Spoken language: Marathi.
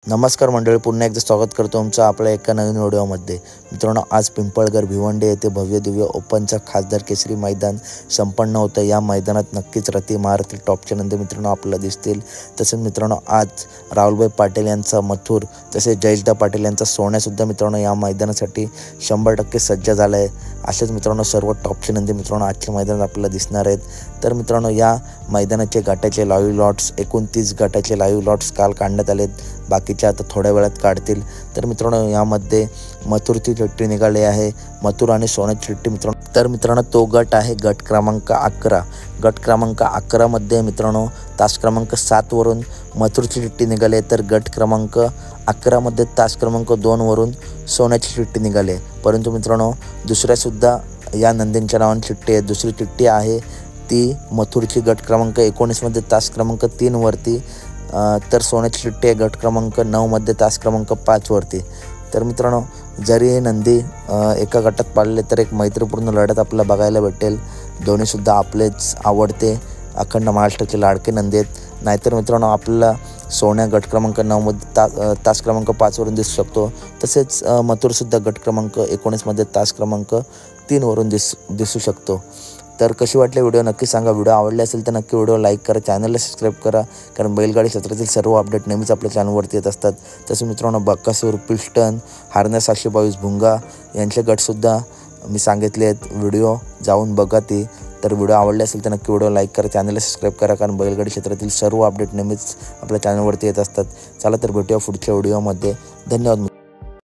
नमस्कार मंडळी, पुन्हा एकदा स्वागत करतो तुमचं आपल्या एका नवीन व्हिडिओमध्ये। मित्रांनो, आज पिंपळगर भिवंडी येथे भव्य दिव्य ओपनचा खासदार केसरी मैदान संपन्न होतं। या मैदानात नक्कीच रती महारथी टॉपचे नंदी मित्रांनो आपल्याला दिसतील। तसेच मित्रांनो, आज राहुलभाई पाटील यांचा मथुर तसेच जयेशदा पाटील यांचा सोन्यासुद्धा मित्रांनो या मैदानासाठी 100% सज्ज झाला आहे। असेच मित्रांनो सर्व टॉपचे नंदी मित्रांनो आजच्या मैदानात आपल्याला दिसणार आहेत। तर मित्रांनो, या मैदानाचे गाठाचे लाईव्ह लॉट्स 29 गाठाचे लाईव्ह लॉट्स काल काढण्यात आलेत, बाकीचे आता थोड्या वेळात काढतील। तर मित्रांनो, यामध्ये मथुरची चिठ्ठी निघाली आहे, मथुर आणि सोन्याची चिठ्ठी मित्रांनो। तर मित्रांनो, तो गट आहे गट क्रमांक 11। गट क्रमांक 11 मध्ये मित्रांनो तास क्रमांक 7 वरून मथुरची चिठ्ठी निघाली, तर गट क्रमांक 11 मध्ये तास क्रमांक 2 वरून सोन्याची चिठ्ठी निघाली। परंतु मित्रांनो, दुसऱ्या सुद्धा या नंदींच्या नावाने चिठ्ठी आहे। दुसरी चिठ्ठी आहे ती मथुरची गट क्रमांक 19 मध्ये तास क्रमांक 3 वरती, तर सोन्याची चिठ्ठी आहे गट क्रमांक 9 मध्ये तास क्रमांक 5 वरती। तर मित्रांनो, जरी हे नंदी एका गटात पाळले तर एक मैत्रीपूर्ण लढत आपल्याला बघायला भेटेल। दोन्ही सुद्धा आपलेच आवडते अखंड महाराष्ट्राचे लाडके नंदी आहेत। नाहीतर मित्रांनो, आपल्याला सोन्या गट क्रमांक 9 मध्ये तास क्रमांक 5 वरून दिसू शकतो। तसेच मथुर सुद्धा गट क्रमांक 19 मध्ये तास क्रमांक 3 वरून दिसू शकतो। तर कशी वाटली व्हिडिओ नक्की सांगा। व्हिडिओ आवडले असेल तर नक्की व्हिडिओ लाईक करा, चॅनलला सबस्क्राईब करा, कारण बैलगाडी क्षेत्रातील सर्व अपडेट नेहमीच आपल्या चॅनलवरती येत असतात। तसे मित्रांनो, बक्कासूर, पिस्टन, हारण्या 722, भुंगा यांचे गटसुद्धा मी सांगितले आहेत, व्हिडिओ जाऊन बघा ती। तर व्हिडिओ आवडले असेल तर नक्की व्हिडिओ लाईक करा, चॅनलला सबस्क्राईब करा, कारण बैलगाडी क्षेत्रातील सर्व अपडेट नेहमीच आपल्या चॅनलवरती येत असतात। चला तर भेटूया पुढच्या व्हिडिओमध्ये। धन्यवाद।